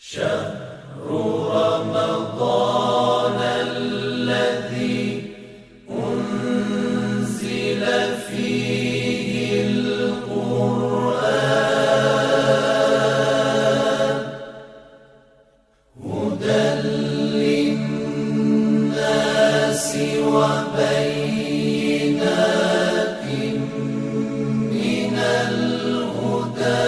شهر رمضان الذي أنزل فيه القرآن هدى للناس وبينات من الهدى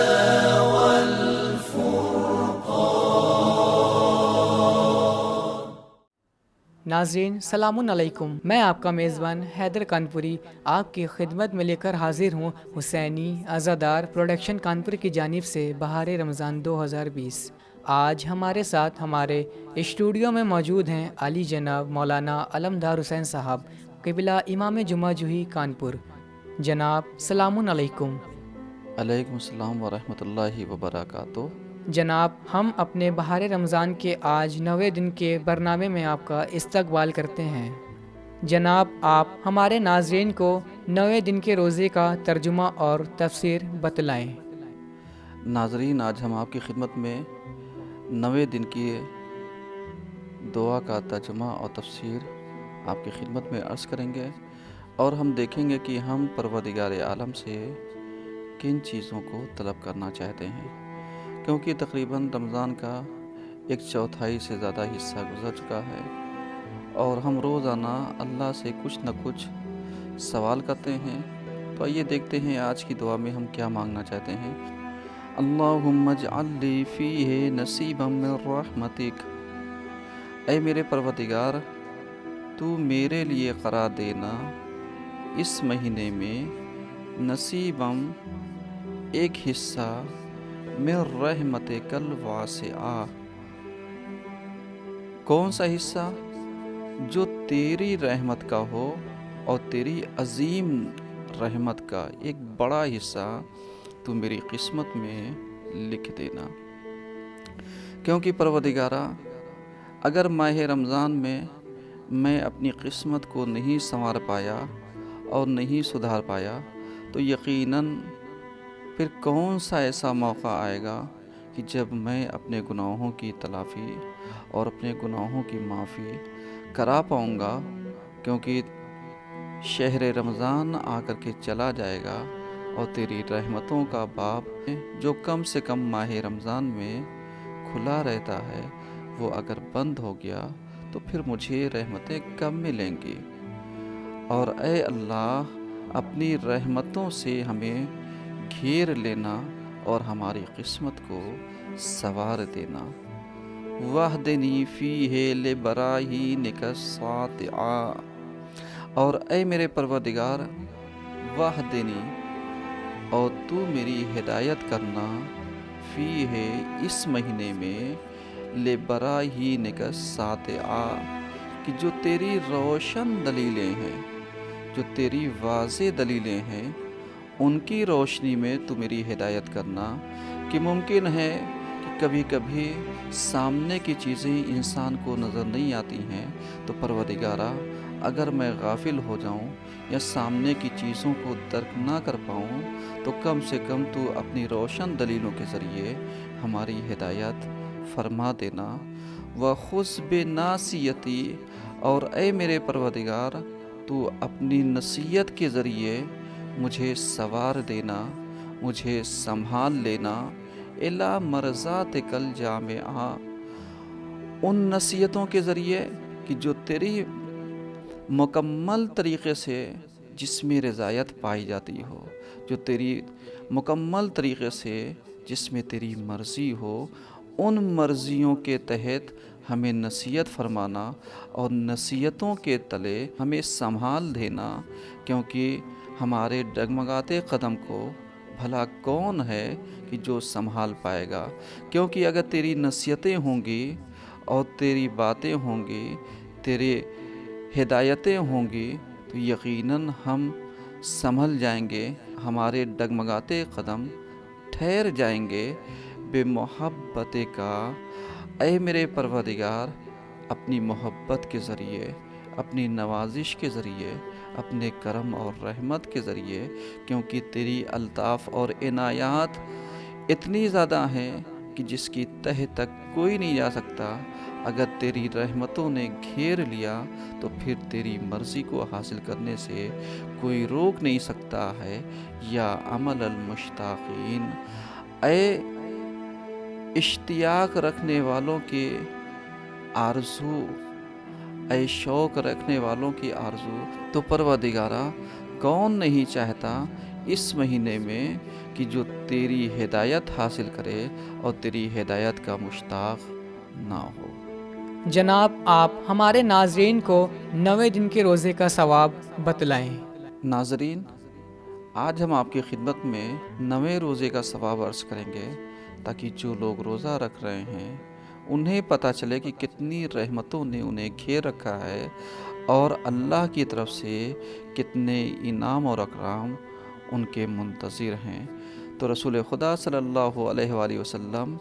ناظرین سلام علیکم، میں آپ کا میزبان حیدر کانپوری آپ کی خدمت میں لے کر حاضر ہوں حسینی عزادار پروڈکشن کانپور کی جانب سے بہار رمضان 2020۔ آج ہمارے ساتھ ہمارے اسٹوڈیو میں موجود ہیں علی جناب مولانا علمدار حسین صاحب قبلہ امام جمعہ جوہی کانپور۔ جناب سلام علیکم۔ علیکم السلام ورحمۃ اللہ وبرکاتہ۔ جناب ہم اپنے بہار رمضان کے آج 9ویں دن کے برنامے میں آپ کا استقبال کرتے ہیں۔ جناب آپ ہمارے ناظرین کو 9ویں دن کے روزے کا ترجمہ اور تفسیر بتلائیں۔ ناظرین آج ہم آپ کی خدمت میں 9ویں دن کی دعا کا ترجمہ اور تفسیر آپ کی خدمت میں عرض کریں گے، اور ہم دیکھیں گے کہ ہم پروردگار عالم سے کن چیزوں کو طلب کرنا چاہتے ہیں، کیونکہ تقریباً رمضان کا 1/4 سے زیادہ حصہ گزر چکا ہے، اور ہم روزانہ اللہ سے کچھ نہ کچھ سوال کرتے ہیں۔ تو آئیے دیکھتے ہیں آج کی دعا میں ہم کیا مانگنا چاہتے ہیں۔ اللہم اجعل لی فیہ نصیبا من رحمتک، اے میرے پروردگار تو میرے لیے قرار دینا اس مہینے میں نصیبا ایک حصہ من رحمتک الواسعہ، کون سا حصہ؟ جو تیری رحمت کا ہو اور تیری عظیم رحمت کا ایک بڑا حصہ تو میری قسمت میں لکھ دینا، کیونکہ پروردگارہ اگر ماہ رمضان میں اپنی قسمت کو نہیں سنوار پایا اور نہیں سدھار پایا تو یقیناً پھر کون سا ایسا موقع آئے گا کہ جب میں اپنے گناہوں کی تلافی اور اپنے گناہوں کی معافی کرا پاؤں گا، کیونکہ شہر رمضان آ کر کے چلا جائے گا اور تیری رحمتوں کا باب جو کم سے کم ماہ رمضان میں کھلا رہتا ہے وہ اگر بند ہو گیا تو پھر مجھے رحمتیں کم ملیں گی۔ اور اے اللہ اپنی رحمتوں سے ہمیں گھیر لینا اور ہماری قسمت کو سنوار دینا۔ واہدنی فیہ لبراہینک الساطعہ، اور اے میرے پروردگار واہدنی، اور تو میری ہدایت کرنا فیہ اس مہینے میں لبراہینک الساطعہ، کہ جو تیری روشن دلیلیں ہیں، جو تیری واضح دلیلیں ہیں، ان کی روشنی میں تو میری ہدایت کرنا۔ کہ ممکن ہے کہ کبھی کبھی سامنے کی چیزیں انسان کو نظر نہیں آتی ہیں، تو پروردگارہ اگر میں غافل ہو جاؤں یا سامنے کی چیزوں کو درک نہ کر پاؤں تو کم سے کم تو اپنی روشن دلیلوں کے ذریعے ہماری ہدایت فرما دینا۔ وَخُذْ بِنَاصِیَتِی، اور اے میرے پروردگار تو اپنی نصیحت کے ذریعے مجھے سنوار دینا، مجھے سنبھال لینا۔ اِلیٰ مرضاتک الجامعہ، ان نصیحتوں کے ذریعے کہ جو تیری مکمل طریقے سے جس میں رضایت پائی جاتی ہو، جو تیری مکمل طریقے سے جس میں تیری مرضی ہو، ان مرضیوں کے تحت ہمیں نصیحت فرمانا اور نصیحتوں کے تلے ہمیں سنبھال دینا، کیونکہ ہمارے ڈگمگاتے قدم کو بھلا کون ہے کہ جو سنبھال پائے گا؟ کیونکہ اگر تیری نصیحتیں ہوں گی اور تیری باتیں ہوں گی، تیرے ہدایتیں ہوں گی، تو یقیناً ہم سنبھل جائیں گے، ہمارے ڈگمگاتے قدم ٹھہر جائیں گے۔ بے محبت کا، اے میرے پروردگار اپنی محبت کے ذریعے، اپنی نوازش کے ذریعے، اپنے کرم اور رحمت کے ذریعے، کیونکہ تیری الطاف اور عنایات اتنی زیادہ ہیں کہ جس کی تہ تک کوئی نہیں جا سکتا، اگر تیری رحمتوں نے گھیر لیا تو پھر تیری مرضی کو حاصل کرنے سے کوئی روک نہیں سکتا ہے۔ یا عمل المشتاقین، اے اشتیاق رکھنے والوں کے آرزو، اے شوق رکھنے والوں کی آرزو، تو پروردگارا کون نہیں چاہتا اس مہینے میں کہ جو تیری ہدایت حاصل کرے اور تیری ہدایت کا مشتاق نہ ہو۔ جناب آپ ہمارے ناظرین کو 90 دن کے روزے کا ثواب بتلائیں۔ ناظرین، آج ہم آپ کی خدمت میں 90 روزے کا ثواب عرض کریں گے تاکہ جو لوگ روزہ رکھ رہے ہیں انہیں پتہ چلے کہ کتنی رحمتوں نے انہیں گھیر رکھا ہے اور اللہ کی طرف سے کتنے انعام اور اکرام ان کے منتظر ہیں۔ تو رسول خدا صلی اللہ علیہ وآلہ وسلم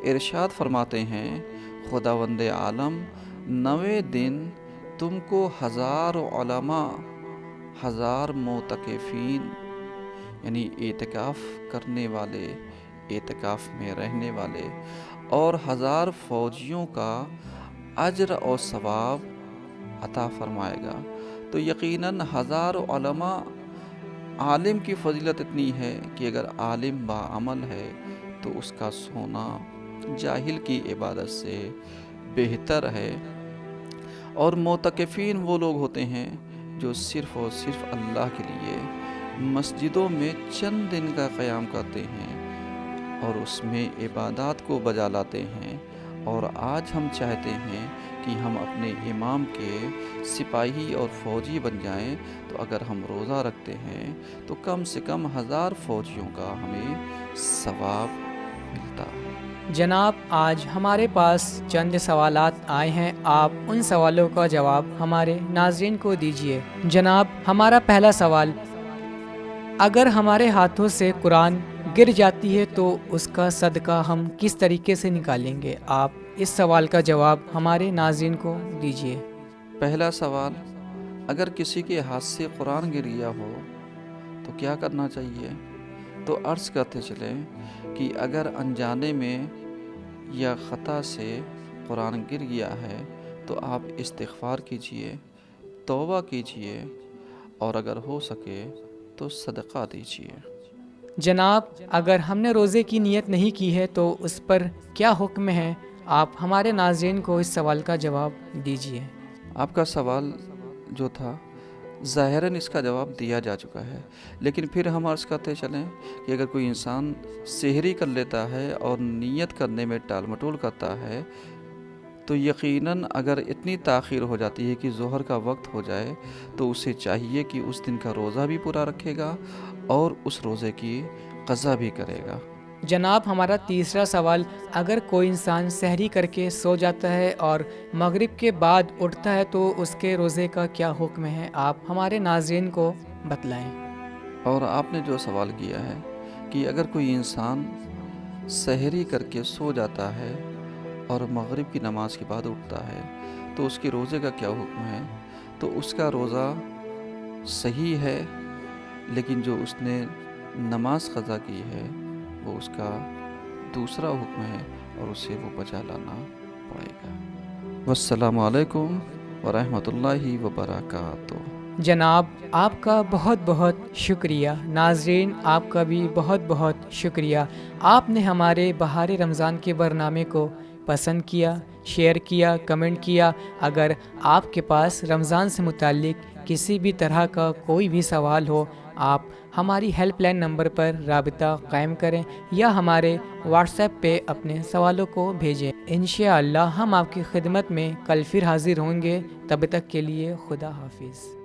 ارشاد فرماتے ہیں، خداوند عالم 90 دن تم کو 1000 علماء، 1000 معتکفین یعنی اعتکاف کرنے والے، اعتکاف میں رہنے والے اور 1000 فوجیوں کا اجر اور ثواب عطا فرمائے گا۔ تو یقیناً 1000 علماء، عالم کی فضیلت اتنی ہے کہ اگر عالم باعمل ہے تو اس کا سونا جاہل کی عبادت سے بہتر ہے۔ اور معتکفین وہ لوگ ہوتے ہیں جو صرف اور صرف اللہ کے لیے مسجدوں میں چند دن کا قیام کرتے ہیں اور اس میں عبادات کو بجا لاتے ہیں۔ اور آج ہم چاہتے ہیں کہ ہم اپنے امام کے سپاہی اور فوجی بن جائیں، تو اگر ہم روزہ رکھتے ہیں تو کم سے کم 1000 فوجیوں کا ہمیں ثواب ملتا ہے۔ جناب آج ہمارے پاس چند سوالات آئے ہیں، آپ ان سوالوں کا جواب ہمارے ناظرین کو دیجیے۔ جناب ہمارا پہلا سوال، اگر ہمارے ہاتھوں سے قرآن گر جاتی ہے تو اس کا صدقہ ہم کس طریقے سے نکالیں گے؟ آپ اس سوال کا جواب ہمارے ناظرین کو دیجیے۔ پہلا سوال، اگر کسی کے ہاتھ سے قرآن گر گیا ہو تو کیا کرنا چاہیے؟ تو عرض کرتے چلیں کہ اگر انجانے میں یا خطا سے قرآن گر گیا ہے تو آپ استغفار کیجئے، توبہ کیجئے اور اگر ہو سکے تو صدقہ دیجئے۔ جناب اگر ہم نے روزے کی نیت نہیں کی ہے تو اس پر کیا حکم ہے؟ آپ ہمارے ناظرین کو اس سوال کا جواب دیجیے۔ آپ کا سوال جو تھا ظاہراً اس کا جواب دیا جا چکا ہے، لیکن پھر ہم عرض کرتے چلیں کہ اگر کوئی انسان سحری کر لیتا ہے اور نیت کرنے میں ٹال مٹول کرتا ہے تو یقیناً اگر اتنی تاخیر ہو جاتی ہے کہ ظہر کا وقت ہو جائے تو اسے چاہیے کہ اس دن کا روزہ بھی پورا رکھے گا اور اس روزے کی قضا بھی کرے گا۔ جناب ہمارا تیسرا سوال، اگر کوئی انسان سحری کر کے سو جاتا ہے اور مغرب کے بعد اٹھتا ہے تو اس کے روزے کا کیا حکم ہے؟ آپ ہمارے ناظرین کو بتلائیں۔ اور آپ نے جو سوال کیا ہے کہ اگر کوئی انسان سحری کر کے سو جاتا ہے اور مغرب کی نماز کے بعد اٹھتا ہے تو اس کے روزے کا کیا حکم ہے؟ تو اس کا روزہ صحیح ہے، لیکن جو اس نے نماز قضا کی ہے وہ اس کا دوسرا حکم ہے اور اسے وہ بجا لانا پڑے گا۔ والسلام علیکم ورحمۃ اللہ وبرکاتہ۔ جناب آپ کا بہت بہت شکریہ۔ ناظرین آپ کا بھی بہت بہت شکریہ، آپ نے ہمارے بہار رمضان کے برنامے کو پسند کیا، شیئر کیا، کمنٹ کیا۔ اگر آپ کے پاس رمضان سے متعلق کسی بھی طرح کا کوئی بھی سوال ہو، آپ ہماری ہیلپ لائن نمبر پر رابطہ قائم کریں یا ہمارے واٹس ایپ پہ اپنے سوالوں کو بھیجیں۔ انشاءاللہ ہم آپ کی خدمت میں کل پھر حاضر ہوں گے۔ تب تک کے لیے خدا حافظ۔